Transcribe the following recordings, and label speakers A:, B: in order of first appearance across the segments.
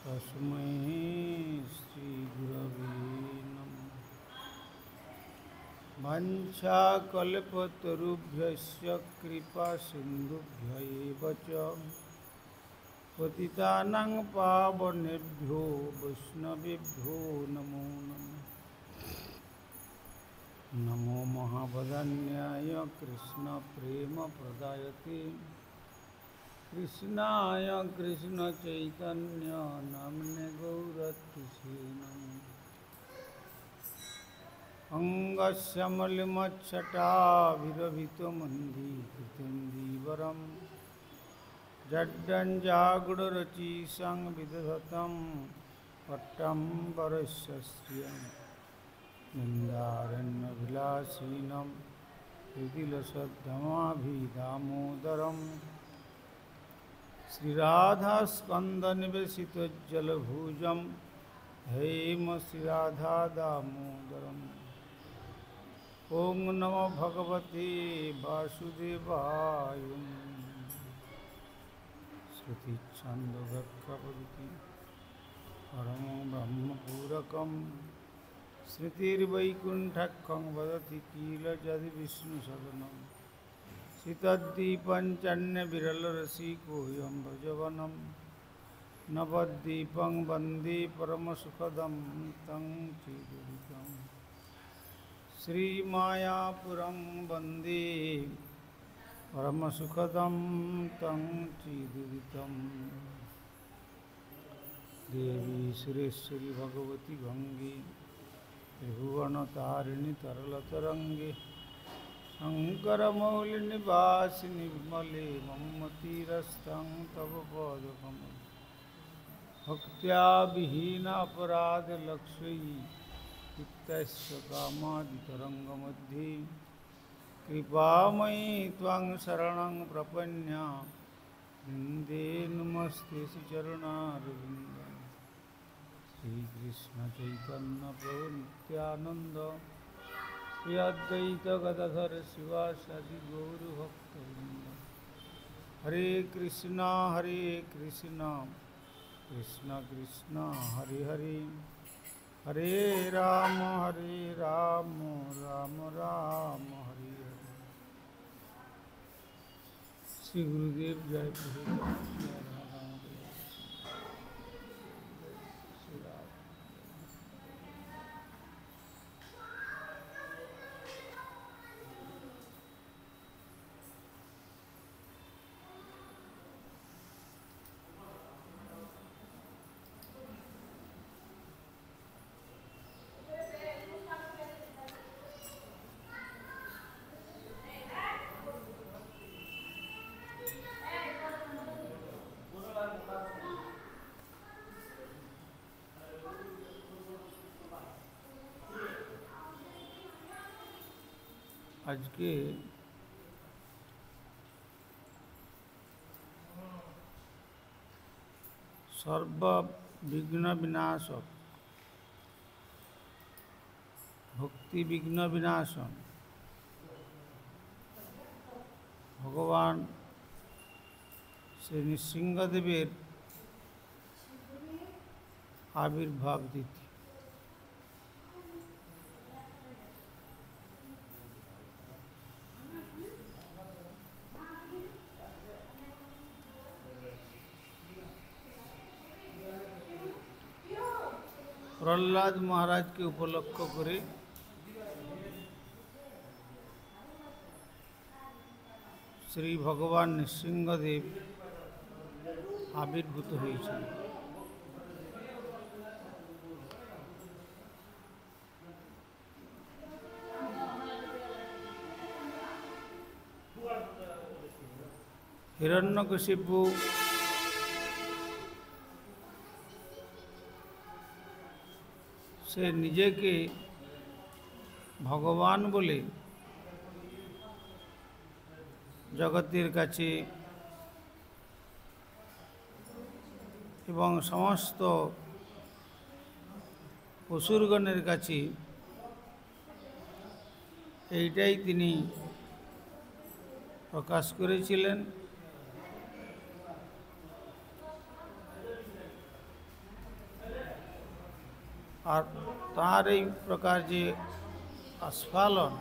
A: तस्मै श्रीगुरवे नमः। वाञ्छाकल्पतरुभ्यश्च कृपासिन्धुभ्य एव च पतितानां पावनेभ्यो वैष्णवेभ्यो नमो नमः। नमो महावदन्याय कृष्णप्रेमप्रदायते कृष्णाय कृष्णचैतन्य नाम्ने गौरतिसे नमः। अङ्गस्य मलिमच्छटाभिरभितमन्धीकृतिन्दीवरं जड्डञ्जागुडरचिसं विदधतं पट्टम्बरस्य श्रियं निन्दारण्यविलासिनं हृदिलसद्धमाभिदामोदरम् श्रीराधास्कन्दनिवेशितज्जलभुजं हेम श्रीराधादामोदरम्। ॐ नमो भगवते वासुदेवाय। श्रुतिछन्दोभक्तपदिति परमो ब्रह्मपूरकं श्रुतिर्वैकुण्ठं वदति किल यदि विष्णुसदनम्। शीतद्दीपञ्चन्यविरलरसिकोऽयं व्रजवनं नवद्वीपं वन्दे परमसुखदं तं चिदुरितं। श्रीमायापुरं वन्दे परमसुखदं तं चिदुरितं। देवी सुरेश्वरी भगवती गंगे त्रिभुवनतारिणी तरलतरंगे शङ्करमौलिनिवासिनि विमले मम्मतिरस्तं तव पदकमले। भक्त्या विहीना अपराधलक्ष्मी चित्तस्य कामादितरङ्गमध्ये कृपामयी त्वां शरणं प्रपन्या वन्दे नमस्ते श्रीचरणारविन्दं। श्रीकृष्णचैतन्य प्रभु नित्यानन्द श्री अद्वैत गदाधर शिवासादि गौरभक्तवृंद। हरे कृष्णा कृष्ण कृष्ण हरे हरे, हरे राम राम राम हरे हरे। श्री गुरुदेव जय प्रभु। आज के सर्व विघ्न विनाशक भक्ति विघ्न विनाशन भगवान श्री नृसिंहदेवेर आविर्भाव तिथि। प्रहलाद महाराज के उपलक्ष्य करे श्री भगवान नृसिंहदेव आविर्भूत হয়েছেন। हिरण्यकशिपु से निजे के भगवान बोले जगतेर काछे एवं समस्त पशुरगणेर काछे एइटाई तिनि प्रकाश करेছিলেন। আর তার এই প্রকার যে আস্ফালন,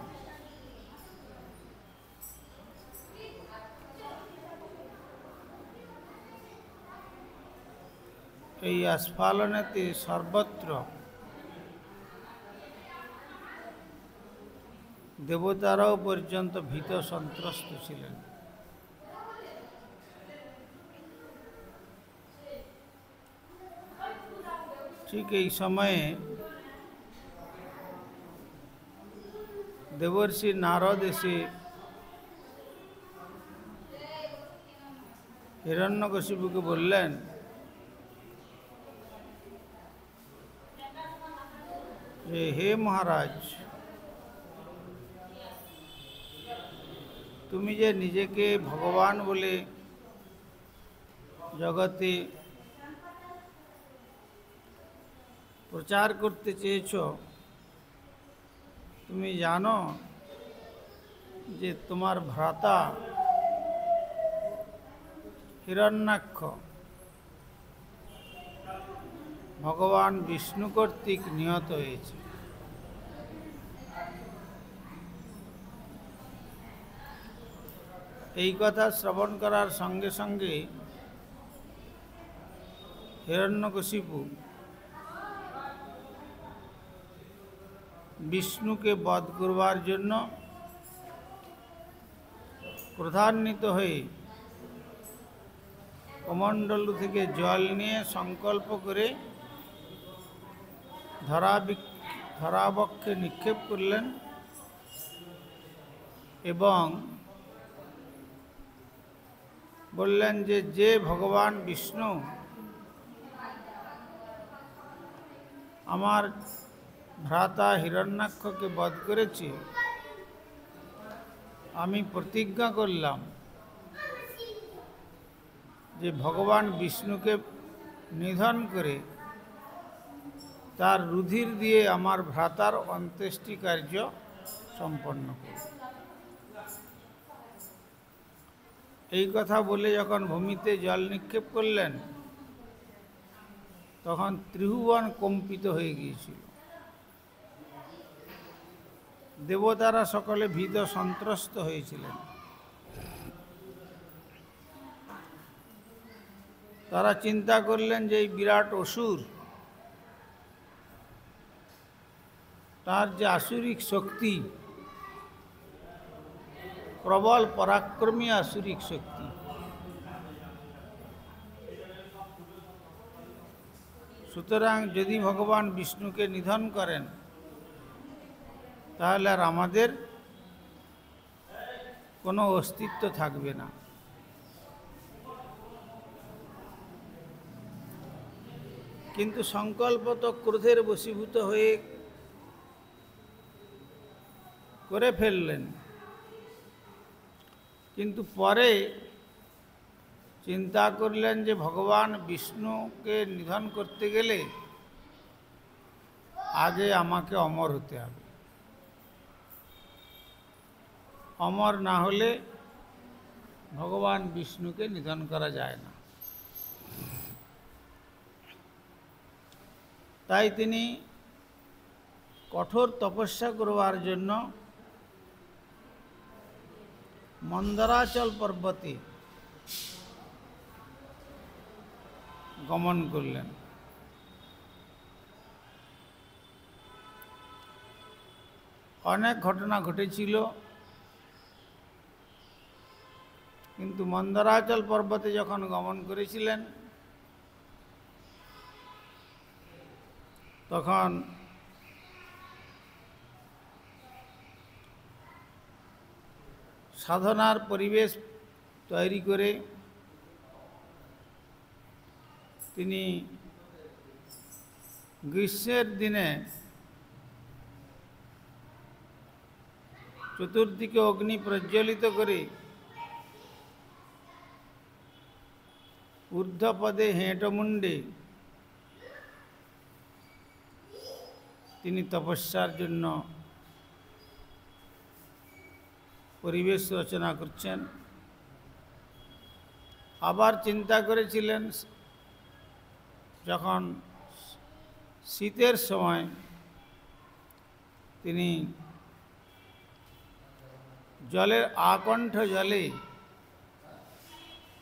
A: এই আস্ফালনেতে সর্বত্র দেবতারাও পর্যন্ত ভীত সন্ত্রস্ত ছিলেন। ঠিক এই সময়ে দেবর্ষি নারদ এসে হিরণ্যকশিপুকে বললেন, যে হে মহারাজ, তুমি যে নিজেকে ভগবান বলে জগতে প্রচার করতে চেয়েছ, তুমি জানো যে তোমার ভ্রাতা হিরণ্যাক্ষ ভগবান বিষ্ণু কর্তৃক নিহত হয়েছে। এই কথা শ্রবণ করার সঙ্গে সঙ্গে হিরণ্যকশিপু বিষ্ণুকে বধ করবার জন্য ক্রোধান্বিত হয়ে কমণ্ডল থেকে জল নিয়ে সংকল্প করে ধরাবক্ষে নিক্ষেপ করলেন এবং বললেন যে যে ভগবান বিষ্ণু আমার ভ্রাতা হিরণ্যাক্ষকে বধ করেছে, আমি প্রতিজ্ঞা করলাম যে ভগবান বিষ্ণুকে নিধন করে তার রুধির দিয়ে আমার ভ্রাতার অন্ত্যেষ্টি কার্য সম্পন্ন করব। এই কথা বলে যখন ভূমিতে জল নিক্ষেপ করলেন, তখন ত্রিভুবন কম্পিত হয়ে গিয়েছিল। দেবতারা সকলে ভীত সন্ত্রস্ত হয়েছিলেন। তারা চিন্তা করলেন যে এই বিরাট অসুর, তার যে আসুরিক শক্তি, প্রবল পরাক্রমী আসুরিক শক্তি, সুতরাং যদি ভগবান বিষ্ণুকে নিধন করেন তাহলে আর আমাদের কোনো অস্তিত্ব থাকবে না। কিন্তু সংকল্প তো ক্রোধের বশীভূত হয়ে করে ফেললেন, কিন্তু পরে চিন্তা করলেন যে ভগবান বিষ্ণুকে নিধন করতে গেলে আগে আমাকে অমর হতে হবে, অমর না হলে ভগবান বিষ্ণুকে নিধন করা যায় না। তাই তিনি কঠোর তপস্যা করবার জন্য মন্দরাচল পর্বতে গমন করলেন। অনেক ঘটনা ঘটেছিল, কিন্তু মন্দরাচল পর্বতে যখন গমন করেছিলেন তখন সাধনার পরিবেশ তৈরি করে তিনি গ্রীষ্মের দিনে চতুর্দিকে অগ্নি প্রজ্বলিত করে ঊর্ধ্বপদে হেঁটমুণ্ডে তিনি তপস্যার জন্য পরিবেশ রচনা করছেন। আবার চিন্তা করেছিলেন যখন শীতের সময় তিনি জলের আকণ্ঠ জলে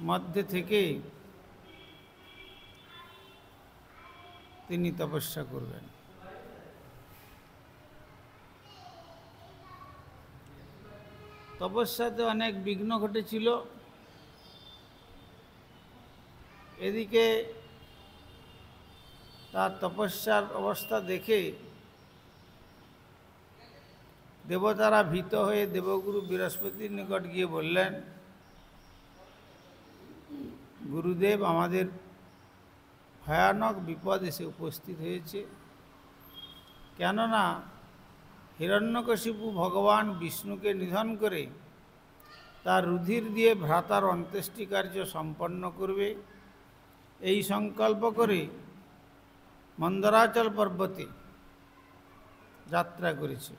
A: মধ্যে থেকে তিনি তপস্যা করবেন। তপস্যাতে অনেক বিঘ্ন ঘটেছিল। এদিকে তার তপস্যার অবস্থা দেখে দেবতারা ভীত হয়ে দেবগুরু বৃহস্পতির নিকট গিয়ে বললেন, গুরুদেব, আমাদের ভয়ানক বিপদ এসে উপস্থিত হয়েছে। কেননা হিরণ্যকশিপু ভগবান বিষ্ণুকে নিধন করে তার রুধির দিয়ে ভ্রাতার অন্ত্যেষ্টি কার্য সম্পন্ন করবে, এই সংকল্প করে মন্দরাচল পর্বতে যাত্রা করেছে।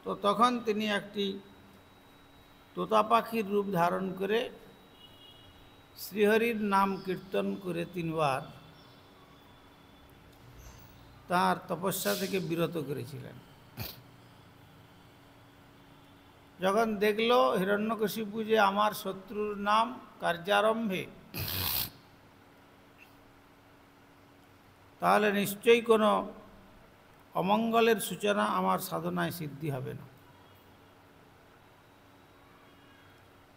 A: তো তখন তিনি একটি তোতা পাখির রূপ ধারণ করে শ্রীহরির নাম কীর্তন করে 3 বার তাঁর তপস্যা থেকে বিরত করেছিলেন। যখন দেখল হিরণ্যকশিপু যে আমার শত্রুর নাম কার্যারম্ভে, তাহলে নিশ্চয়ই কোনো অমঙ্গলের সূচনা আমার সাধনায় সিদ্ধি হবে না।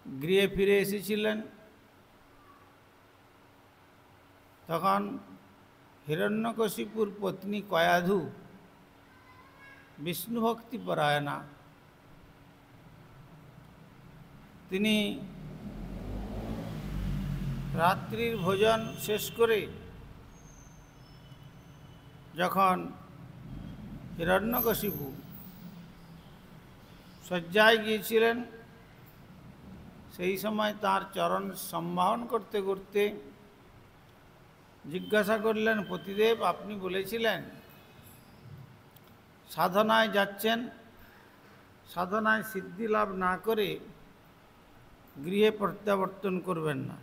A: গৃহে ফিরে এসেছিলেন। তখন হিরণ্যকশিপুর পত্নী কয়াধু বিষ্ণুভক্তি পরায়ণা, তিনি রাত্রির ভোজন শেষ করে যখন হিরণ্যকশিপু শয্যায় গিয়েছিলেন, সেই সময় তার চরণ সম্বাহন করতে করতে জিজ্ঞাসা করলেন, পতিদেব, আপনি বলেছিলেন সাধনায় যাচ্ছেন, সাধনায় সিদ্ধি লাভ না করে গৃহে প্রত্যাবর্তন করবেন না।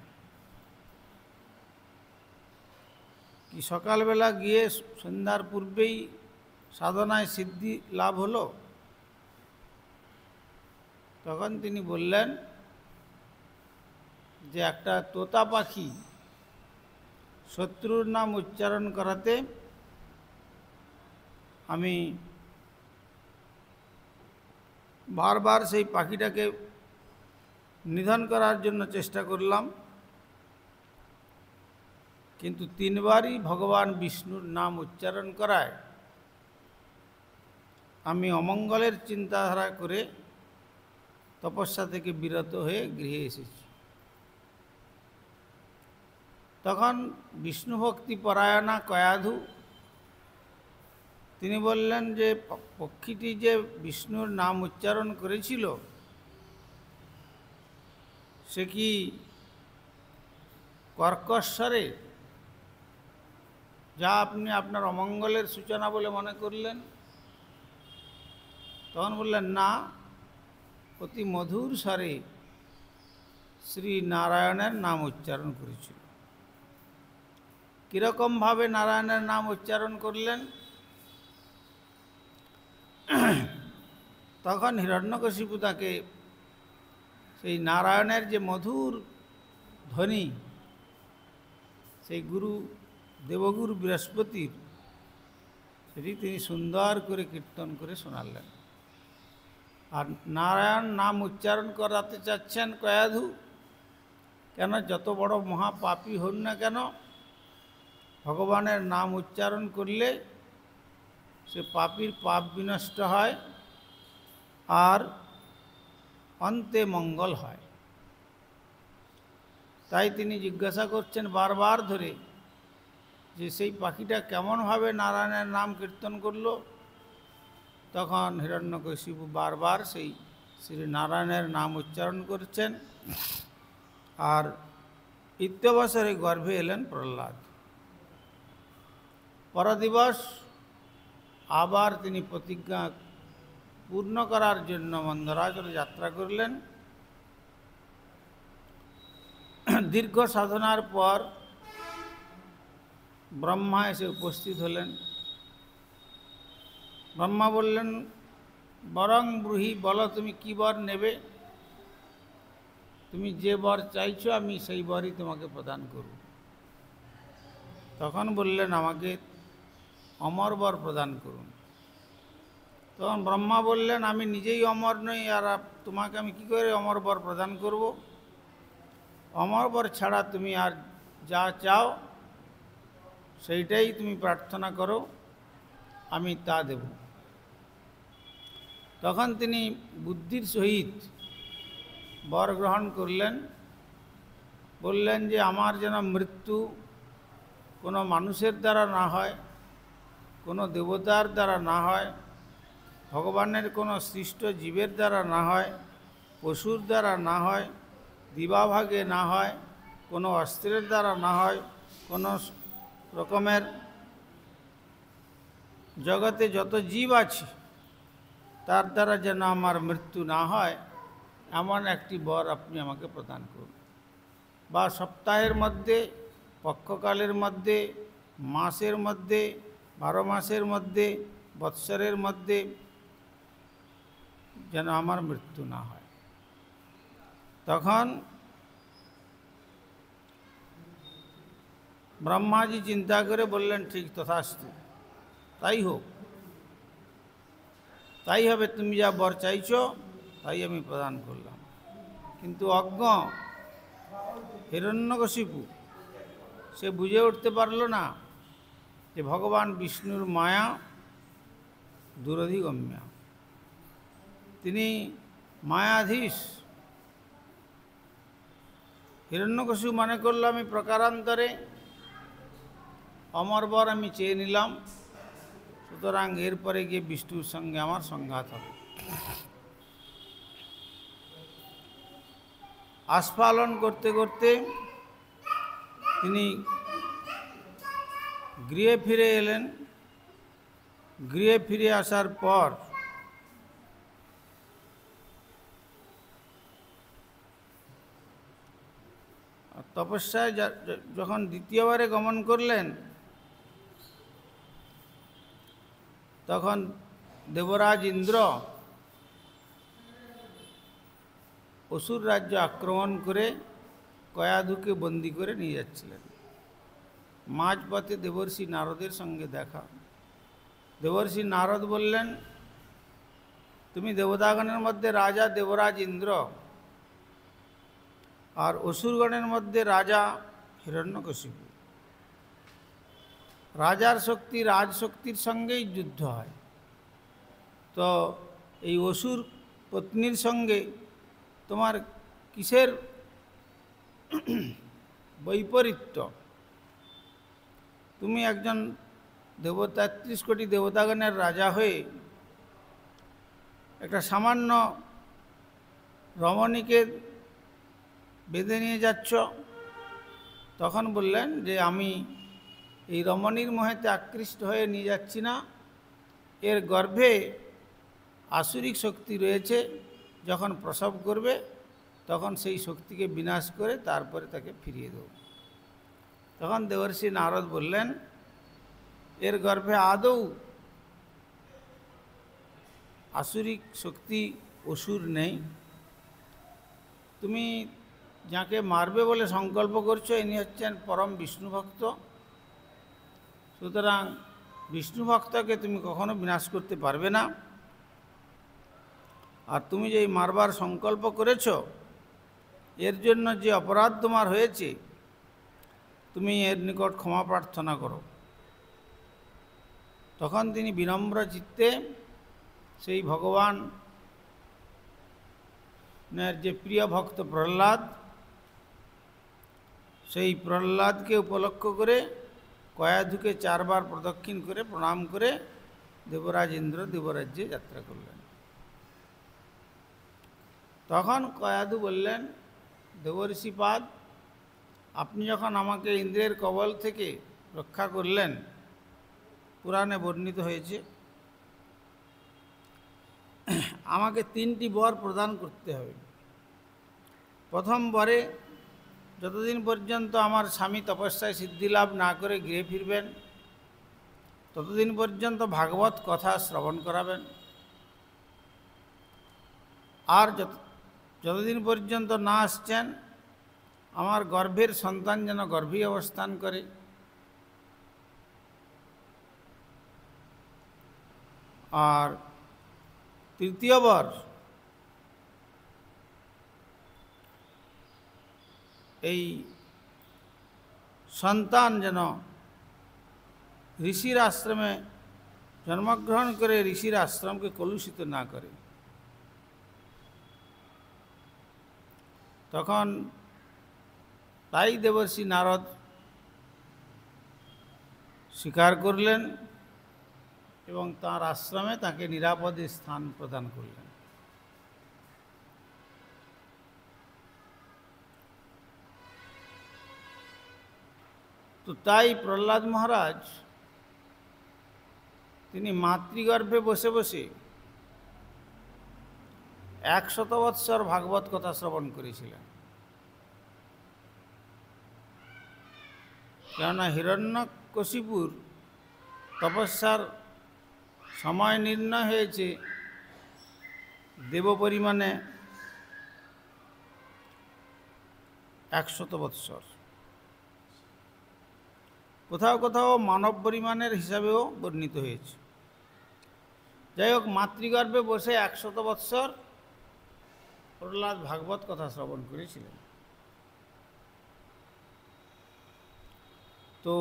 A: কি সকালবেলা গিয়ে সন্ধ্যার পূর্বেই সাধনায় সিদ্ধি লাভ হলো? তখন তিনি বললেন যে একটা তোতা পাখি শত্রুর নাম উচ্চারণ করাতে আমি বারবার সেই পাখিটাকে নিধন করার জন্য চেষ্টা করলাম, কিন্তু 3 বারই ভগবান বিষ্ণুর নাম উচ্চারণ করায় আমি অমঙ্গলের চিন্তাধারা করে তপস্যা থেকে বিরত হয়ে গৃহে এসেছি। তখন বিষ্ণুভক্তি পরায়ণা কয়াধু তিনি বললেন যে পক্ষীটি যে বিষ্ণুর নাম উচ্চারণ করেছিল, সে কি কর্কশ্বরে, যা আপনি আপনার অমঙ্গলের সূচনা বলে মনে করলেন? তখন বললেন, না, অতি মধুর স্বরে শ্রী নারায়ণের নাম উচ্চারণ করেছিল। কীরকমভাবে নারায়ণের নাম উচ্চারণ করলেন? তখন হিরণ্যকশিপু তাকে সেই নারায়ণের যে মধুর ধ্বনি, সেই দেবগুরু বৃহস্পতির, সেটি তিনি সুন্দর করে কীর্তন করে শোনালেন। আর নারায়ণ নাম উচ্চারণ করাতে চাচ্ছেন কয়াধু, কেন যত বড় মহাপাপী হন না কেন, ভগবানের নাম উচ্চারণ করলে সে পাপীর পাপ বিনষ্ট হয় আর অন্তে মঙ্গল হয়। তাই তিনি জিজ্ঞাসা করছেন বারবার ধরে যে সেই পাখিটা কেমনভাবে নারায়ণের নাম কীর্তন করল। তখন হিরণ্যকশিপু বারবার সেই শ্রী নারায়ণের নাম উচ্চারণ করছেন। আর ইত্যবসরে গর্ভে এলেন প্রহ্লাদ। পরদিবস আবার তিনি প্রতিজ্ঞা পূর্ণ করার জন্য মন্দরাচলে যাত্রা করলেন। দীর্ঘ সাধনার পর ব্রহ্মা এসে উপস্থিত হলেন। ব্রহ্মা বললেন, বরং ব্রূহি, বলো তুমি কি বর নেবে? তুমি যে বর চাইছো আমি সেই বরই তোমাকে প্রদান করব। তখন বললেন, আমাকে অমর বর প্রদান করুন। তখন ব্রহ্মা বললেন, আমি নিজেই অমর নই, আর তোমাকে আমি কি করে অমর বর প্রদান করব? অমর বর ছাড়া তুমি আর যা চাও সেইটাই তুমি প্রার্থনা করো, আমি তা দেব। তখন তিনি বুদ্ধির সহিত বর গ্রহণ করলেন। বললেন যে আমার যেন মৃত্যু কোনো মানুষের দ্বারা না হয়, কোনো দেবতার দ্বারা না হয়, ভগবানের কোনো সৃষ্ট জীবের দ্বারা না হয়, পশুর দ্বারা না হয়, দিবাভাগে না হয়, কোনো অস্ত্রের দ্বারা না হয়, কোনো রকমের জগতে যত জীব আছে তার দ্বারা যেন আমার মৃত্যু না হয়, এমন একটি বর আপনি আমাকে প্রদান করুন। বা সপ্তাহের মধ্যে, পক্ষকালের মধ্যে, মাসের মধ্যে, 12 মাসের মধ্যে, বৎসরের মধ্যে যেন আমার মৃত্যু না হয়। তখন ব্রহ্মাজি চিন্তা করে বললেন, ঠিক তথাস্তু, তাই হোক, তাই হবে, তুমি যা বর চাইছো তাই আমি প্রদান করলাম। কিন্তু অজ্ঞ হিরণ্যকশিপু সে বুঝে উঠতে পারল না যে ভগবান বিষ্ণুর মায়া দুরধিগম্য, তিনি মায়াধীশ। হিরণ্যকশিপু মনে করল, আমি প্রকারান্তরে অমর বর আমি চেয়ে নিলাম, সুতরাং এরপরে গিয়ে বিষ্ণুর সঙ্গে আমার সংঘাত হবে। আস্ফালন করতে করতে তিনি গৃহে ফিরে এলেন। গৃহে ফিরে আসার পর তপস্যায় যখন দ্বিতীয়বারে গমন করলেন, তখন দেবরাজ ইন্দ্র অসুর রাজ্য আক্রমণ করে কয়াধুকে বন্দি করে নিয়ে যাচ্ছিলেন। মাঝপথে দেবর্ষি নারদের সঙ্গে দেখা। দেবর্ষি নারদ বললেন, তুমি দেবতাগণের মধ্যে রাজা দেবরাজ ইন্দ্র, আর অসুরগণের মধ্যে রাজা হিরণ্যকশিপু। রাজার শক্তি রাজশক্তির সঙ্গেই যুদ্ধ হয়, তো এই অসুর পত্নীর সঙ্গে তোমার কিসের বৈপরীত্য? তুমি একজন 33 কোটি দেবতাগণের রাজা হয়ে একটা সামান্য রমণীকে বেঁধে নিয়ে যাচ্ছ। তখন বললেন যে আমি এই রমণীর মোহেতে আকৃষ্ট হয়ে নিয়ে যাচ্ছি না, এর গর্ভে আসুরিক শক্তি রয়েছে, যখন প্রসব করবে তখন সেই শক্তিকে বিনাশ করে তারপরে তাকে ফিরিয়ে দেব। তখন দেবর্ষি নারদ বললেন, এর গর্ভে আদৌ আসুরিক শক্তি অসুর নেই। তুমি যাকে মারবে বলে সংকল্প করছো, ইনি হচ্ছেন পরম বিষ্ণু ভক্ত, সুতরাং বিষ্ণু ভক্তকে তুমি কখনো বিনাশ করতে পারবে না। আর তুমি যে মারবার সংকল্প করেছ, এর জন্য যে অপরাধ তোমার হয়েছে, তুমি এর নিকট ক্ষমা প্রার্থনা করো। তখন তিনি বিনম্র চিত্তে সেই ভগবানের যে প্রিয় ভক্ত প্রহ্লাদ, সেই প্রহ্লাদকে উপলক্ষ করে কয়াধুকে 4 বার প্রদক্ষিণ করে প্রণাম করে দেবরাজ ইন্দ্র দেবরাজ্যে যাত্রা করলেন। তখন কয়াধু বললেন, দেবর্ষিপাদ, আপনি যখন আমাকে ইন্দ্রের কবল থেকে রক্ষা করলেন, পুরাণে বর্ণিত হয়েছে, আমাকে 3টি বর প্রদান করতে হবে। প্রথম বরে যতদিন পর্যন্ত আমার স্বামী তপস্যায় সিদ্ধিলাভ না করে গৃহে ফিরবেন ততদিন পর্যন্ত ভাগবত কথা শ্রবণ করাবেন, আর যতদিন পর্যন্ত না আসছেন আমার গর্ভের সন্তান যেন গর্ভেই অবস্থান করে। আর তৃতীয়বার এই সন্তান যেন ঋষির আশ্রমে জন্মগ্রহণ করে ঋষির আশ্রমকে কলুষিত না করে। তখন তাই দেবর্ষি নারদ স্বীকার করলেন এবং তাঁর আশ্রমে তাকে নিরাপদে স্থান প্রদান করলেন। তো তাই প্রহ্লাদ মহারাজ তিনি মাতৃগর্ভে বসে বসে 100 বৎসর ভাগবত কথা শ্রবণ করেছিলেন। কেননা হিরণ্যকশিপুর তপস্যার সময় নির্ণয় হয়েছে দেব পরিমাণে 100 বৎসর, কোথাও কোথাও মানব পরিমাণের হিসাবেও বর্ণিত হয়েছে। যাই হোক, মাতৃগর্ভে বসে 100 বৎসর প্রহ্লাদ ভাগবত কথা শ্রবণ করেছিলেন। তো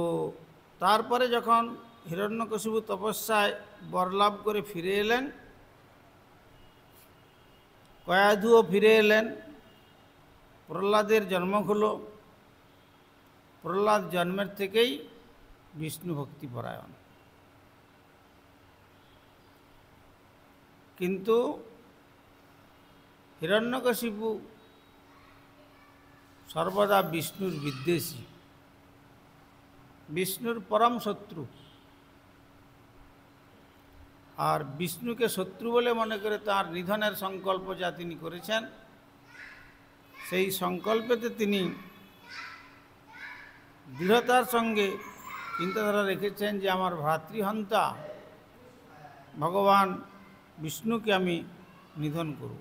A: তারপরে যখন হিরণ্যকশিপু তপস্যায় বরলাভ করে ফিরে এলেন, কয়াধুও ফিরে এলেন, প্রহ্লাদের জন্ম হলো। প্রহ্লাদ জন্মের থেকেই বিষ্ণু ভক্তিপরায়ণ, কিন্তু হিরণ্যকশিপু সর্বদা বিষ্ণুর বিদ্বেষী, বিষ্ণুর পরম শত্রু। আর বিষ্ণুকে শত্রু বলে মনে করে তার নিধনের সংকল্প যা তিনি করেছেন, সেই সংকল্পেতে তিনি দৃঢ়তার সঙ্গে চিন্তাধারা রেখেছেন যে আমার ভ্রাতৃহন্তা ভগবান বিষ্ণুকে আমি নিধন করব।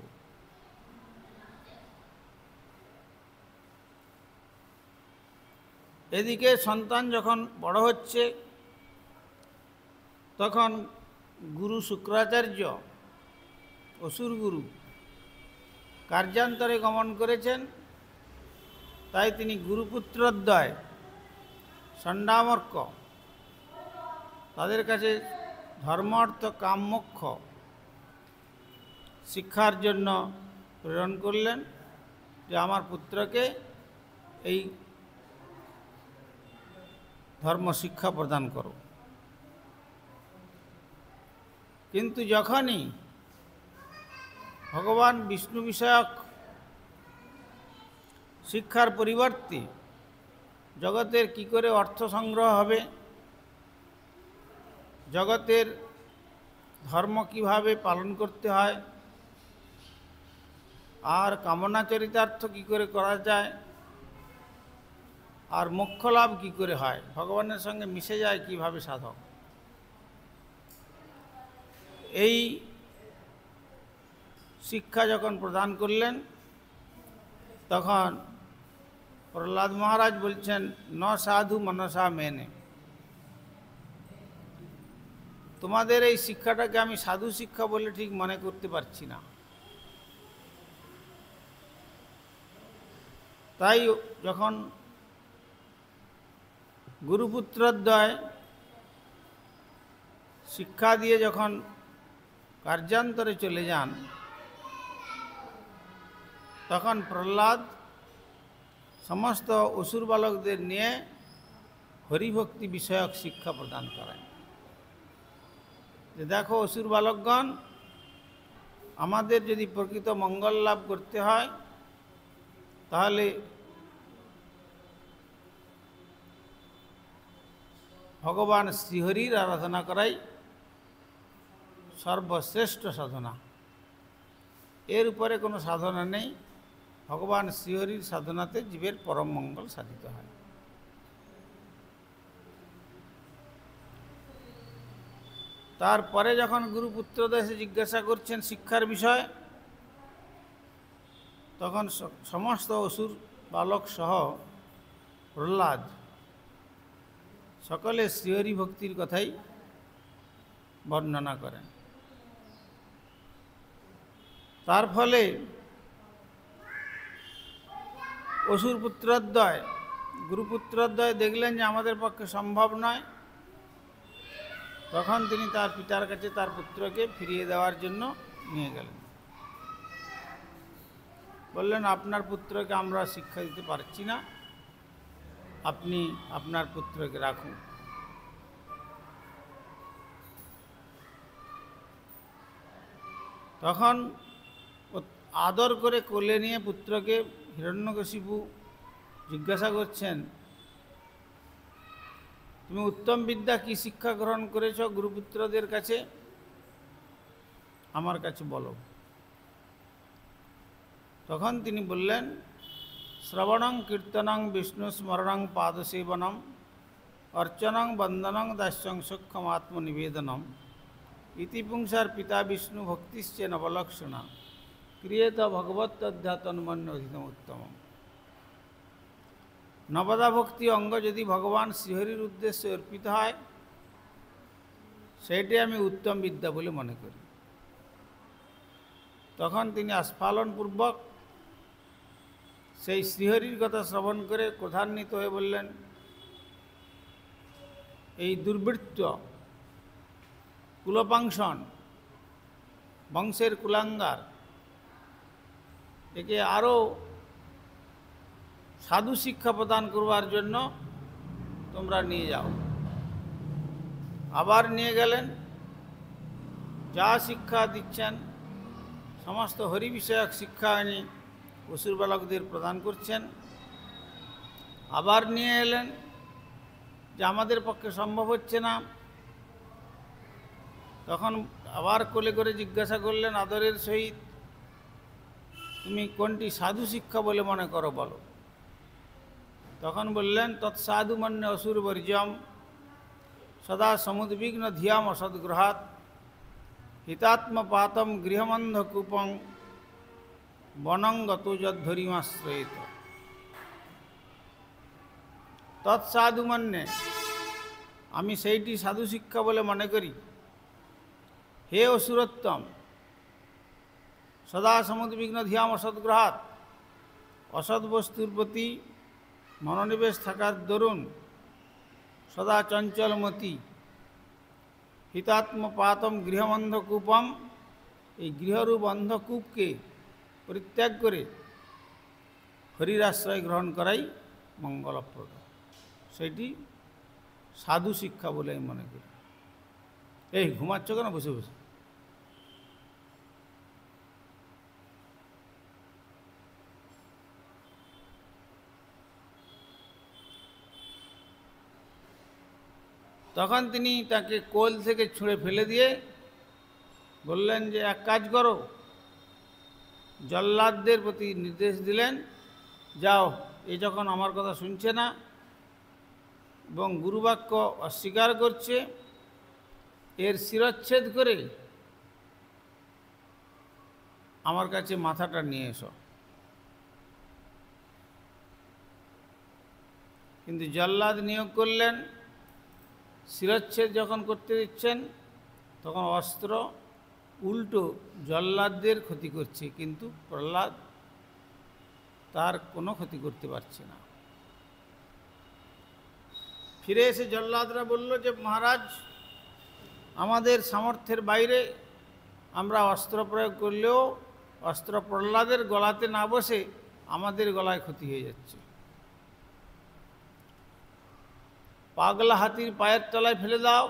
A: এদিকে সন্তান যখন বড় হচ্ছে তখন গুরু শুক্রাচার্য, অসুর গুরু, কার্যান্তরে গমন করেছেন। তাই তিনি গুরুপুত্রদ্বয় ষণ্ডামর্ক তাদের কাছে ধর্ম অর্থ কাম মোক্ষ শিক্ষার জন্য প্রেরণ করলেন যে আমার পুত্রকে এই ধর্ম শিক্ষা প্রদান করো। কিন্তু যখনই ভগবান বিষ্ণু বিষয়ক শিক্ষার পরিবর্তে জগতের কি করে অর্থ সংগ্রহ হবে, জগতের ধর্ম কিভাবে পালন করতে হয়, আর কামনা চরিতার্থ কি করে করা যায়, আর মোক্ষ লাভ কী করে হয়, ভগবানের সঙ্গে মিশে যায় কিভাবে সাধক, এই শিক্ষা যখন প্রদান করলেন তখন প্রহ্লাদ মহারাজ বলছেন, ন সাধু মনসা মেনে, তোমাদের এই শিক্ষাটাকে আমি সাধু শিক্ষা বলে ঠিক মনে করতে পারছি না। তাই যখন গুরুপুত্রদ্বয় শিক্ষা দিয়ে যখন কার্যান্তরে চলে যান, তখন প্রহ্লাদ সমস্ত অসুর বালকদের নিয়ে হরিভক্তি বিষয়ক শিক্ষা প্রদান করেন। যে দেখো অসুর বালকগণ, আমাদের যদি প্রকৃত মঙ্গল লাভ করতে হয় তাহলে ভগবান শ্রীহরির আরাধনা করাই সর্বশ্রেষ্ঠ সাধনা, এর উপরে কোনো সাধনা নেই। ভগবান শ্রীহরির সাধনাতে জীবের পরম মঙ্গল সাধিত হয়। তারপরে যখন গুরুপুত্রদের এসে জিজ্ঞাসা করছেন শিক্ষার বিষয়, তখন সমস্ত অসুর বালক সহ প্রহ্লাদ সকলে শ্রীহরি ভক্তির কথাই বর্ণনা করেন। তার ফলে অসুর পুত্রদ্বয় গুরুপুত্রদ্বয় দেখলেন যে আমাদের পক্ষে সম্ভব নয়, তখন তিনি তার পিতার কাছে তার পুত্রকে ফিরিয়ে দেওয়ার জন্য নিয়ে গেলেন। বললেন, আপনার পুত্রকে আমরা শিক্ষা দিতে পারছি না, আপনি আপনার পুত্রকে রাখুন। তখন আদর করে কোলে নিয়ে পুত্রকে হিরণ্যকশিপু জিজ্ঞাসা করছেন, তুমি উত্তম বিদ্যা কি শিক্ষা গ্রহণ করেছ গুরুপুত্রদের কাছে, আমার কাছে বলো। তখন তিনি বললেন, শ্রবণং কীর্তনং বিষ্ণু স্মরণং পাদসেবনম অর্চনং বন্দনং দাস্যং সূক্ষ্ম আত্মনিবেদনম ইতি পুংসার পিতা বিষ্ণু ভক্তিশ্চ নবলক্ষণা ক্রিয়েত ভগবত্তধ্যাতন্মন্যধিতম উত্তম। নবদা ভক্তি অঙ্গ যদি ভগবান শ্রীহরির উদ্দেশ্যে অর্পিত হয়, সেইটাই আমি উত্তম বিদ্যা বলে মনে করি। তখন তিনি আস্ফালনপূর্বক সেই শ্রীহরির কথা শ্রবণ করে ক্রোধান্বিত হয়ে বললেন, এই দুর্বৃত্ত কুলপাংশন বংশের কুলাঙ্গার, একে আরও সাধু শিক্ষা প্রদান করবার জন্য তোমরা নিয়ে যাও। আবার নিয়ে গেলেন, যা শিক্ষা দিচ্ছেন সমস্ত হরি বিষয়ক শিক্ষা এনে অসুর বালকদের প্রদান করছেন। আবার নিয়ে এলেন যে আমাদের পক্ষে সম্ভব হচ্ছে না, তখন আবার কোলে করে জিজ্ঞাসা করলেন আদরের সহিত, তুমি কোনটি সাধু শিক্ষা বলে মনে করো বলো। তখন বললেন, তৎসাধু মন্য অসুর বর্জ্যম সদা সমুদ্বিগ্ন ধিয়াম অসদ্গ্রহাৎ হিতাত্মপাতম গৃহমন্ধকূপং বনঙ্গত যদ্ধরিমাশ্রয়িত। তৎসাধু মন্যে, আমি সেইটি সাধু শিক্ষা বলে মনে করি। হে অসুরোত্তম, সদা সমুদ্বিগ্ন ধিয়াম অসদ্গ্রহাৎ, অসৎ বস্তুর প্রতি মনোনিবেশ থাকার দরুন সদা চঞ্চলমতি, হিতাত্মপাতম গৃহমন্ধকূপম, এই গৃহরূপ অন্ধকূপকে পরিত্যাগ করে হরির আশ্রয় গ্রহণ করাই মঙ্গলপ্রদ। সেটি সাধু শিক্ষা বলে আমি মনে করি। এই ঘুমাচ্ছ কেন বসে বসে? তখন তিনি তাকে কোল থেকে ছুঁড়ে ফেলে দিয়ে বললেন যে এক কাজ করো, জল্লাদদের প্রতি নির্দেশ দিলেন, যাও, এ যখন আমার কথা শুনছে না এবং গুরুবাক্য অস্বীকার করছে, এর শিরচ্ছেদ করে আমার কাছে মাথাটা নিয়ে এসো। কিন্তু জল্লাদ নিয়োগ করলেন, শিরচ্ছেদ যখন করতে দিচ্ছেন তখন অস্ত্র উল্টো জল্লাদদের ক্ষতি করছে, কিন্তু প্রহ্লাদ তার কোনো ক্ষতি করতে পারছে না। ফিরে এসে জল্লাদরা বলল যে মহারাজ, আমাদের সামর্থ্যের বাইরে আমরা অস্ত্র প্রয়োগ করলেও অস্ত্র প্রহ্লাদের গলাতে না বসে আমাদের গলায় ক্ষতি হয়ে যাচ্ছে। পাগলা হাতির পায়ের তলায় ফেলে দাও।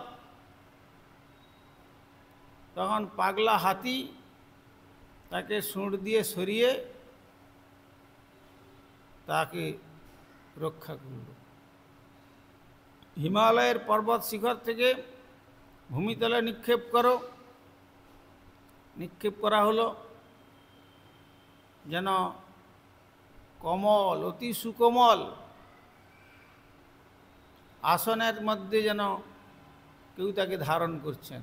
A: তখন পাগলা হাতি তাকে সুঁড় দিয়ে সরিয়ে তাকে রক্ষা করল। হিমালয়ের পর্বত শিখর থেকে ভূমিতলে নিক্ষেপ করো। নিক্ষেপ করা হলো যেন কমল, অতি সুকোমল আসনের মধ্যে যেন কেউ তাকে ধারণ করছেন,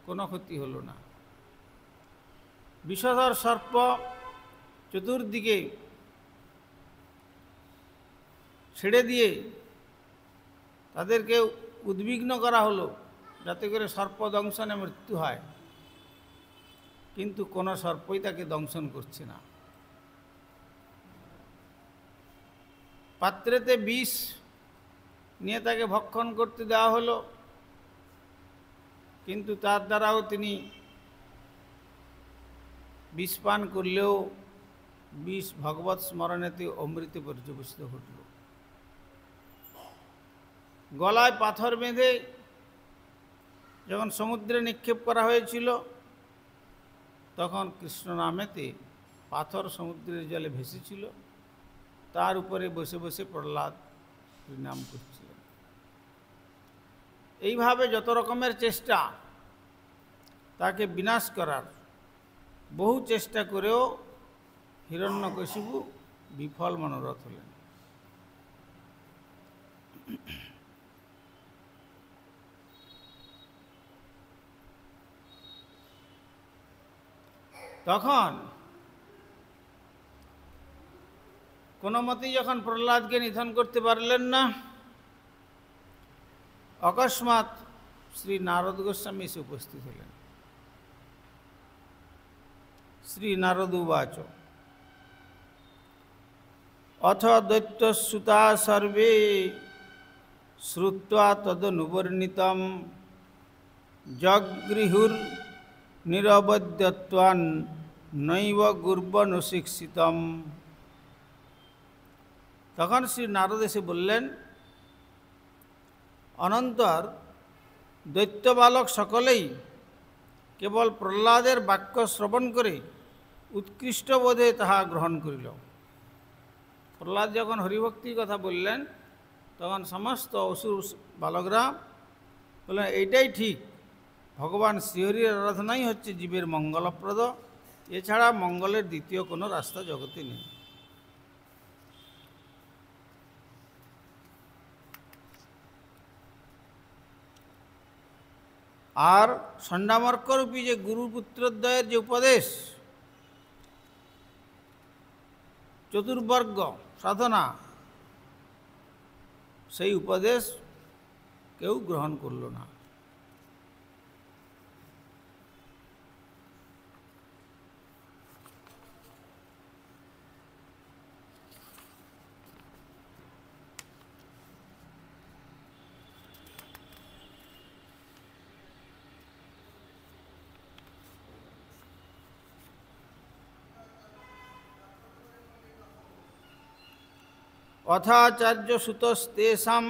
A: কোনো ক্ষতি হলো না। বিষধর সর্প চতুর্দিকে ছেড়ে দিয়ে তাদেরকে উদ্বিগ্ন করা হলো যাতে করে সর্প দংশনে মৃত্যু হয়, কিন্তু কোনো সর্পই তাকে দংশন করছে না। পাত্রেতে বিষ নিয়ে তাকে ভক্ষণ করতে দেওয়া হলো, কিন্তু তার দ্বারাও তিনি বিষ পান করলেও বিষ ভগবৎ স্মরণেতে অমৃতে পর্যবেসিত ঘটল। গলায় পাথর বেঁধে যখন সমুদ্রে নিক্ষেপ করা হয়েছিল, তখন কৃষ্ণ নামেতে পাথর সমুদ্রের জলে ভেসেছিল, তার উপরে বসে বসে প্রহ্লাদ নাম করছিলেন। এইভাবে যত রকমের চেষ্টা তাকে বিনাশ করার, বহু চেষ্টা করেও হিরণ্যকশিপু বিফল মনোরথ হলেন। তখন কোনো মতেই যখন প্রহ্লাদকে নিধন করতে পারলেন না, অকস্মাৎ শ্রী নারদ গোস্বামী এসে উপস্থিত হলেন। শ্রী নারদ উবাচ অথ দৈত্যসুতা সর্বে শ্রুত্বা তদনুবর্ণিতম জগৃহুর নিরবদ্যত্বান নৈব গুর্বনুশিক্ষিতম। তখন শ্রী নারদ এসে বললেন, অনন্তর দৈত্য বালক সকলেই কেবল প্রহ্লাদের বাক্য শ্রবণ করে উৎকৃষ্ট বোধে তাহা গ্রহণ করিল। প্রহ্লাদ যখন হরিভক্তির কথা বললেন, তখন সমস্ত অসুর বালকরা বললেন, এইটাই ঠিক, ভগবান শ্রীহরির আরাধনাই হচ্ছে জীবের মঙ্গলপ্রদ, এছাড়া মঙ্গলের দ্বিতীয় কোনো রাস্তা জগতে নেই। আর ষণ্ডামর্করূপী যে গুরুপুত্রদ্বয়ের যে উপদেশ, চতুর্বর্গ সাধনা, সেই উপদেশ কেউ গ্রহণ করল না। অথাচার্য সুতস্তেষাং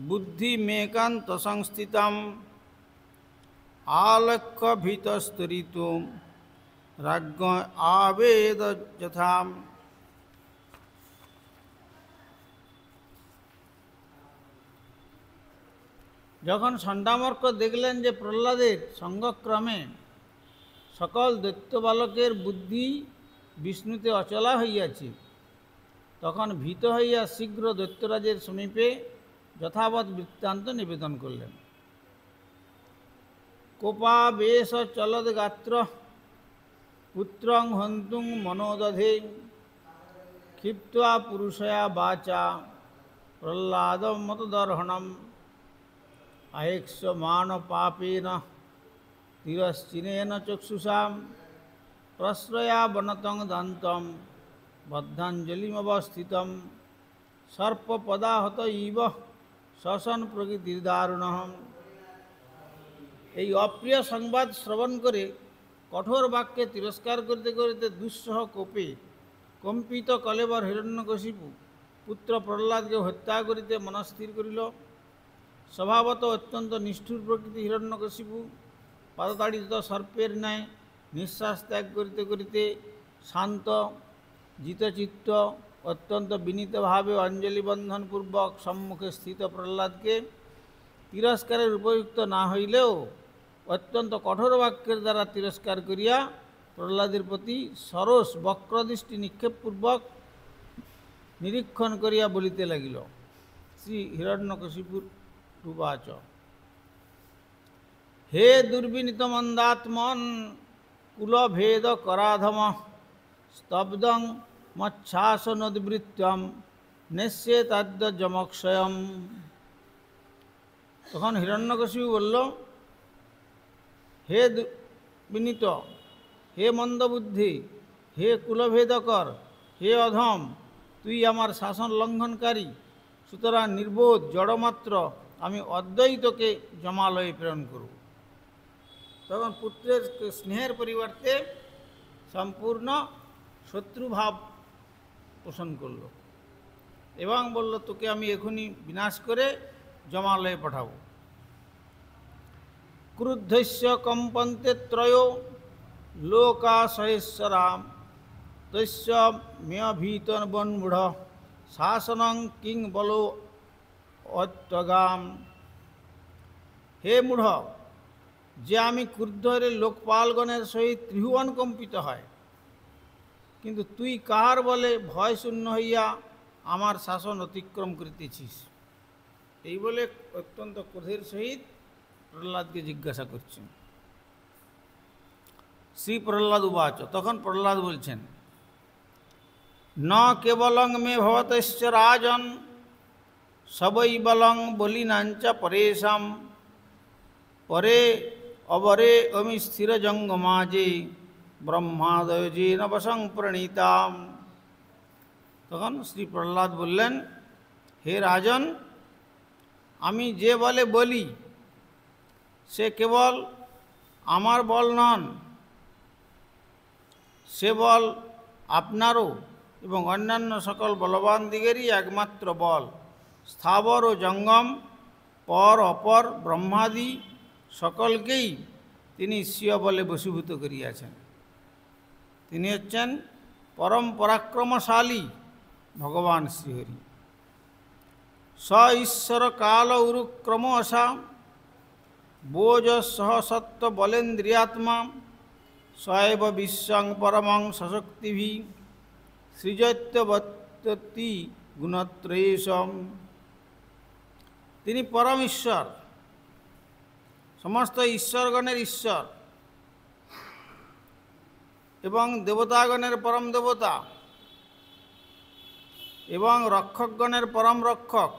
A: বুদ্ধিমেকান্ত সংস্থিতম আলক্ষ্য ভীতস্তরিতু রাজ্ঞ আবেদ যথাম। যখন ষণ্ডামর্ক দেখলেন যে প্রহ্লাদের সঙ্গক্রমে সকল দৈত্য বালকের বুদ্ধি বিষ্ণুতে অচলা হইয়াছে, তখন ভীত হইয়া শীঘ্র দৈত্যরাজের সমীপে যথাবৎ বৃত্তান্ত নিবেদন করলেন। কোপাবেশ চলদ গাত্র পুত্রং হন্তুং মনোদধে ক্ষিপ্ত্বা পুরুষয়া বাচা প্রহ্লাদ মতদর্হণম আয়েক্ষ্যমাণ পাপেন তিরশ্চিনেন চক্ষুষাম প্রশ্রয়া বনতং দন্তম বদ্ধাঞ্জলিমবস্থিতম সর্পপদাহত ইব শশন প্রকৃতির দারুণহম। এই অপ্রিয় সংবাদ শ্রবণ করে কঠোর বাক্যে তিরস্কার করতে করতে দুঃসহ কোপে কম্পিত কলেবর হিরণ্যকশিপু পুত্র প্রহ্লাদকে হত্যা করিতে মনস্থির করিল। স্বভাবত অত্যন্ত নিষ্ঠুর প্রকৃতি হিরণ্যকশিপু পাদতাড়িত সর্পের ন্যায় নিঃশ্বাস ত্যাগ করিতে করিতে শান্ত জিতচিত্ত অত্যন্ত বিনীতভাবে অঞ্জলিবন্ধনপূর্বক সম্মুখে স্থিত প্রহ্লাদকে তিরস্কারের উপযুক্ত না হইলেও অত্যন্ত কঠোর বাক্যের দ্বারা তিরস্কার করিয়া প্রহ্লাদের প্রতি সরস বক্রদৃষ্টি নিক্ষেপপূর্বক নিরীক্ষণ করিয়া বলিতে লাগিল। শ্রী হিরণ্যকশিপুর উবাচ হে দুর্বিনীত মন্দাত্মন কুলভেদ করাধম স্তব্ধং মচ্ছাসনোদ্বৃত্যম নেশ্যেতাদ্য যমক্ষয়ম। তখন হিরণ্যকশিপু বলল, হে বিনীত, হে মন্দবুদ্ধি, হে কুলভেদকর, হে অধম, তুই আমার শাসন লঙ্ঘনকারী, সুতরাং নির্বোধ জড়মাত্র আমি অদ্বৈত তোকে জমালয়ে প্রেরণ করব। তখন পুত্রের স্নেহের পরিবর্তে সম্পূর্ণ শত্রুভাব পোষণ করল এবং বলল, তোকে আমি এখনই বিনাশ করে জমালয়ে পাঠাবো। ক্রুদ্ধস্য কম্পন্তে ত্রয়ো লোকা সহস্রাম তস্য মেয়ভীত বন্মূঢ় শাসনং কিং বলো অত্যগাম। হে মূঢ়, যে আমি ক্রুদ্ধ হলে লোকপালগণের সহিত ত্রিভুবন কম্পিত হয়, কিন্তু তুই কাহার বলে ভয় শূন্য হইয়া আমার শাসন অতিক্রম করিতেছিস? এই বলে অত্যন্ত ক্রোধের সহিত প্রহ্লাদকে জিজ্ঞাসা করছেন। শ্রী প্রহ্লাদ উবাচ, তখন প্রহ্লাদ বলছেন, ন কেবলং মে ভবতশ্চ রাজন সবৈ বলং বলিনাঞ্চ পরেশাম পরে অবরে অমি স্থির জঙ্গমাজে ব্রহ্মাদয়েন বসং প্রণীতাম। তখন শ্রী প্রহ্লাদ বললেন, হে রাজন, আমি যে বলে বলি সে কেবল আমার বল নন, সে বল আপনারও এবং অন্যান্য সকল বলবান দিগেরই একমাত্র বল। স্থাবর ও জঙ্গম, পর অপর ব্রহ্মাদি সকলকেই তিনি স্বীয় বলে বশীভূত করিয়াছেন। তিনি হচ্ছেন পরম পরাক্রমশালী ভগবান শ্রীহরি। স ঈশ্বর কাল উরুক্রম অসা বোজ সহসত্ব বলেন্দ্রিয়াত্মা সএব বিশ্বং পরমং সশক্তিভি সৃজত্যবত্যতি গুণত্রয়েশম। তিনি পরম ঈশ্বর, সমস্ত ঈশ্বরগণের ঈশ্বর এবং দেবতাগণের পরম দেবতা এবং রক্ষকগণের পরম রক্ষক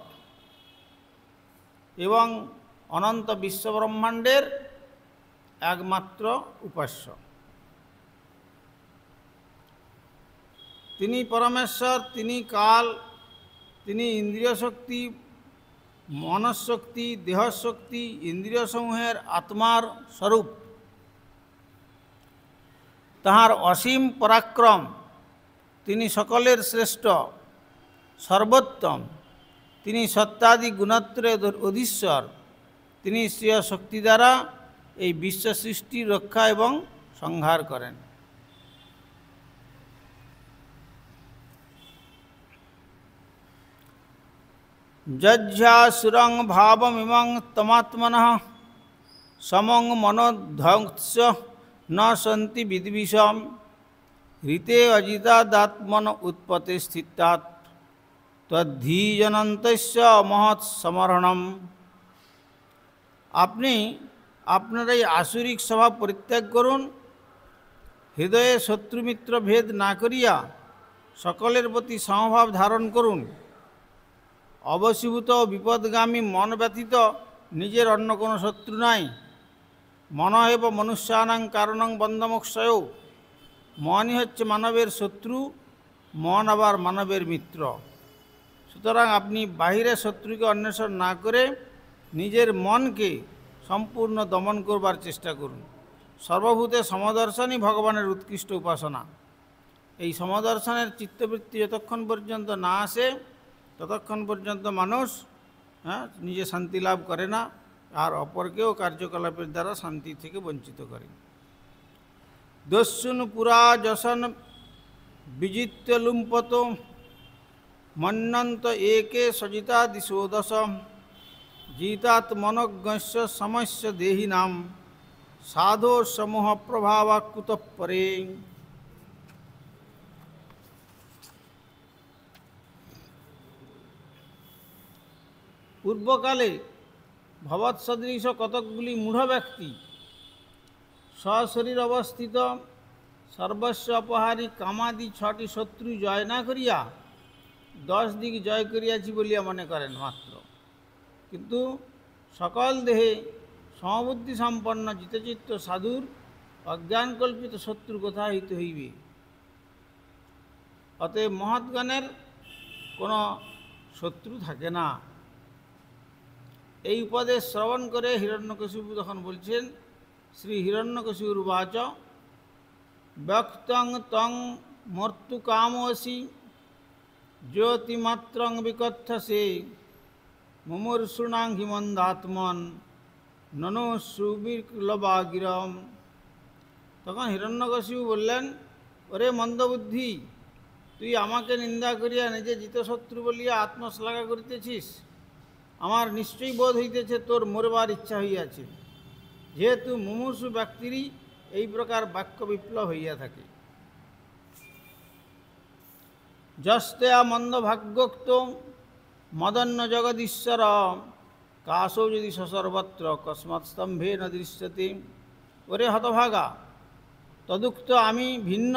A: এবং অনন্ত বিশ্বব্রহ্মাণ্ডের একমাত্র উপাস্য। তিনি পরমেশ্বর, তিনি কাল, তিনি ইন্দ্রিয় শক্তি, মনঃশক্তি, দেহশক্তি, ইন্দ্রিয়সমূহের আত্মার স্বরূপ। তাহার অসীম পরাক্রম, তিনি সকলের শ্রেষ্ঠ, সর্বোত্তম, তিনি সত্যাদি গুণত্রয়ের অধীশ্বর। তিনি স্বীয় শক্তি দ্বারা এই বিশ্ব সৃষ্টি রক্ষা এবং সংহার করেন। যজ্ঞাসুরং ভাবমিমং তমাত্মনঃ সমং মনোধ্বংস ন সন্তি বিদ্বিষম ঋতে অজিতাদাত্মন উৎপতে স্থিতাৎ তদ্ধীজনন্তস্য মহৎ সমরণম। আপনি আপনার এই আসুরিক স্বভাব পরিত্যাগ করুন, হৃদয়ে শত্রুমিত্র ভেদ না করিয়া সকলের প্রতি সমভাব ধারণ করুন। অবশীভূত বিপদগামী মন ব্যতীত নিজের অন্য কোনো শত্রু নাই। মন এব মনুষ্যানাং কারণং বন্ধমোক্ষয়ও। মনই হচ্ছে মানবের শত্রু, মন আবার মানবের মিত্র। সুতরাং আপনি বাহিরের শত্রুকে অন্বেষণ না করে নিজের মনকে সম্পূর্ণ দমন করবার চেষ্টা করুন। সর্বভূতে সমদর্শনই ভগবানের উৎকৃষ্ট উপাসনা। এই সমদর্শনের চিত্তবৃত্তি যতক্ষণ পর্যন্ত না আসে ততক্ষণ পর্যন্ত মানুষ নিজে শান্তি লাভ করে না, আর অপরকেও কার্যকলাপের দ্বারা শান্তি থেকে বঞ্চিত করে। দস্যুন পুরা যশন বিজিত্য লুম্পত মন্যন্ত একে সজিতা দিশোদশ জিতাৎ মনজ্ঞস্য সমস্য দেহিনাম সাধো সমূহ প্রভাবা কুতঃপরে। পূর্বকালে ভবৎসদৃশ কতকগুলি মূঢ় ব্যক্তি সশরীর অবস্থিত সর্বস্ব অপহারী কামাদি 6টি শত্রু জয় না করিয়া 10 দিক জয় করিয়াছি বলিয়া মনে করেন মাত্র, কিন্তু সকল দেহে সমবুদ্ধি সম্পন্ন জিতচিত্ত সাধুর অজ্ঞানকল্পিত শত্রু কোথা হইতে হইবে? অতএব মহৎগণের কোনো শত্রু থাকে না। এই উপদেশ শ্রবণ করে হিরণ্যকশিপু তখন বলছেন, শ্রী হিরণ্যকশিপুর উবাচ ব্যক্তং তং মর্তুকামসি জ্যোতিমাত্রং বিকথ্যসে মুমূর্ষূণাং হিমন্দাত্মন ননো সুবিক্লবাগিরম। তখন হিরণ্যকশিপু বললেন, ওরে মন্দবুদ্ধি, তুই আমাকে নিন্দা করিয়া নিজে জিতশত্রু বলিয়া আত্মশ্লাঘা করিতেছিস। আমার নিশ্চয়ই বোধ হইতেছে তোর মরবার ইচ্ছা হইয়াছে, যেহেতু মুমূর্ষু ব্যক্তিরই এই প্রকার বাক্য বিপ্লব হইয়া থাকে। যস্তেয়া মন্দভাগ্যোক্ত মদন্য জগদীশ্বর কাশো যদি সসর্বত্র কস্মাৎ স্তম্ভে ন দৃশ্যতে। ওরে হতভাগা, তদুক্ত আমি ভিন্ন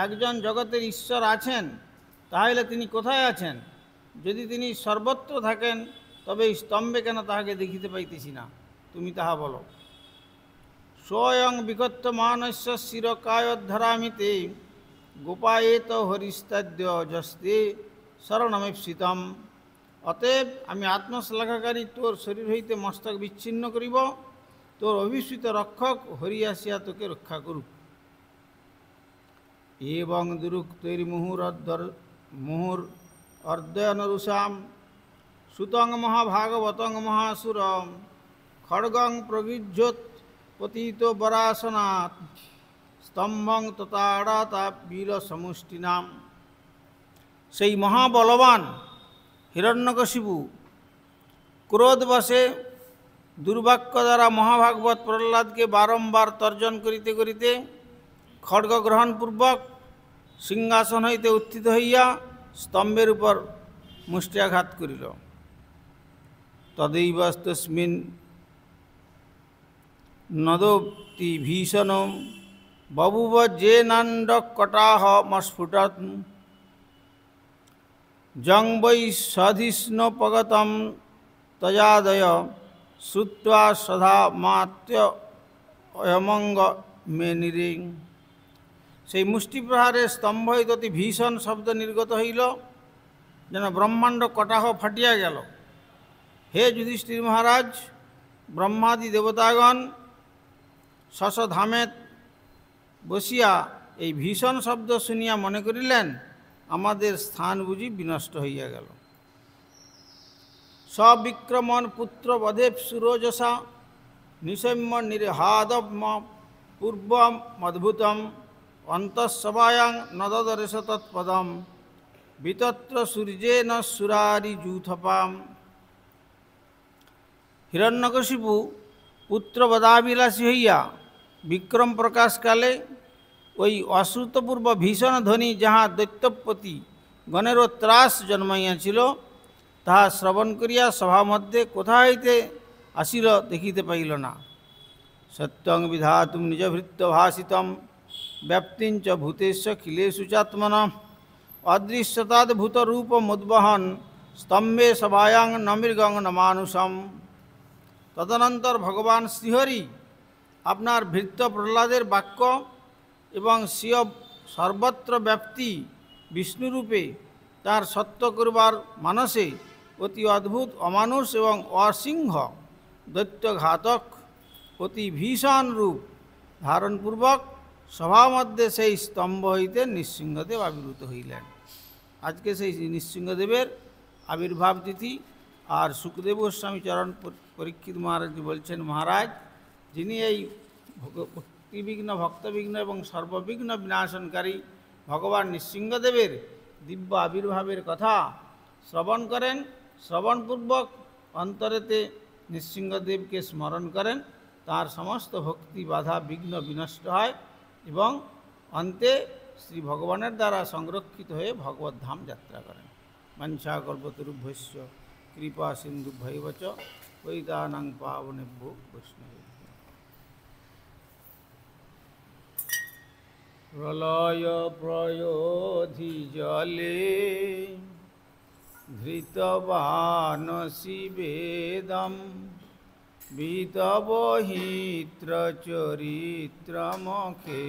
A: একজন জগতের ঈশ্বর আছেন, তাহলে তিনি কোথায় আছেন? যদি তিনি সর্বত্র থাকেন তবে এই স্তম্ভে কেন তাহাকে দেখিতে পাইতেছি না? তুমি তাহা বলো। স্বয়ং বিকত্তমানস্য শিরকায়োদ্ধরামিতে গোপায়েত হরিস্তাদ্য যস্তে শরণমেপ্সিতম। অতএব আমি আত্মশ্লাঘাকারী তোর শরীর হইতে মস্তক বিচ্ছিন্ন করিব, তোর অভিষ্ঠিত রক্ষক হরি আসিয়া তোকে রক্ষা করুক। এবং দুরুক্তৈর্মুহুর অর্দয়নরুষাম সুতং মহাভাগবতং মহাসুরম খড়গং প্রগৃহ্যোৎ পতিত বরাসনাৎ স্তম্ভং ততাড়াতা বীর সমষ্টিনাম। সেই মহাবলবান হিরণ্যকশিপু ক্রোধবশে দুর্বাক্য দ্বারা মহাভাগবত প্রহ্লাদকে বারম্বার তর্জন করিতে করিতে খড়গ গ্রহণপূর্বক সিংহাসন হইতে উত্থিত হইয়া স্তম্ভের উপর মুষ্টিয়াঘাত করিল। তদৈবস্তস্মিন নদোক্তি ভীষণম বভুব যেনাণ্ডকটাহ মস্ফুটৎ জং বৈ সধিষ্ণুপগতম তজাদয় শ্রুত্বা সধা মাত্য অয়মঙ্গ মেনিরে। সেই মুষ্টিপ্রহারে স্তম্ভ হইতে অতি ভীষণ শব্দ নির্গত হইল, যেন ব্রহ্মাণ্ড কটাহ ফাটিয়া গেল। হে যুধিষ্ঠির মহারাজ, ব্রহ্মাদি দেবতাগণ শশধামে বসিয়া এই ভীষণ শব্দ শুনিয়া মনে করিলেন, আমাদের স্থান বুঝি বিনষ্ট হইয়া গেল। সবিক্রমণ পুত্র বধেব সুরোজসা নিশম্য নির্হাদম পূর্বম অদ্ভুতম অন্তঃসভায়াং নদদরেশ তৎপদম বিতত্র সূর্যেন সুরারি যূথপাম। হিরণ্যকশিপু পুত্রবদাবিলাসী হইয়া বিক্রম প্রকাশকালে ওই অশ্রুতপূর্ব ভীষণ ধ্বনি যাহা দৈত্যপতি গণেরও ত্রাস জন্মাইয়াছিল, তাহা শ্রবণ করিয়া সভা মধ্যে কোথা হইতে আসিল দেখিতে পাইল না। সত্যং বিধাতুম নিজভৃত্য ভাষিতম ব্যাপ্তিঞ্চ ভূতেশ খিলেষু চাত্মন অদৃশ্যতাদ্ভূতরূপমুদ্বহন স্তম্ভে সভায়াং ন মৃগং ন মানুষম। তদনন্তর ভগবান শ্রীহরি আপনার ভৃত্য প্রহ্লাদের বাক্য এবং স্বীয় সর্বত্র ব্যাপ্তি বিষ্ণুরূপে তার সত্য করবার মানসে অতি অদ্ভুত অমানুষ এবং অসিংহ দৈত্যঘাতক অতি ভীষণ রূপ ধারণপূর্বক সভা মধ্যে সেই স্তম্ভ হইতে নৃসিংহদেব আবির্ভূত হইলেন। আজকে সেই নৃসিংহদেবের আবির্ভাব তিথি। আর সুখদেব গোস্বামী চরণ পরীক্ষিত মহারাজ বলছেন, মহারাজ যিনি এই ভক্তিবিঘ্ন ভক্তবিঘ্ন এবং সর্ববিঘ্ন বিনাশনকারী ভগবান নৃসিংহদেবের দিব্য আবির্ভাবের কথা শ্রবণ করেন, শ্রবণপূর্বক অন্তরেতে নৃসিংহদেবকে স্মরণ করেন, তার সমস্ত ভক্তি বাধা বিঘ্ন বিনষ্ট হয় এবং অন্তে শ্রী ভগবানের দ্বারা সংরক্ষিত হয়ে ভগবত ধাম যাত্রা করেন। মঞ্চা কল্পতরুভ্যস্য কৃপা সিন্ধু ভৈবচ পৈতানাং পাবনেভ্যো বৈষ্ণবে। প্রলয় প্রয়োধি জলে ধৃতবানসি বেদম বিতবহিত্র চরিত্রমখে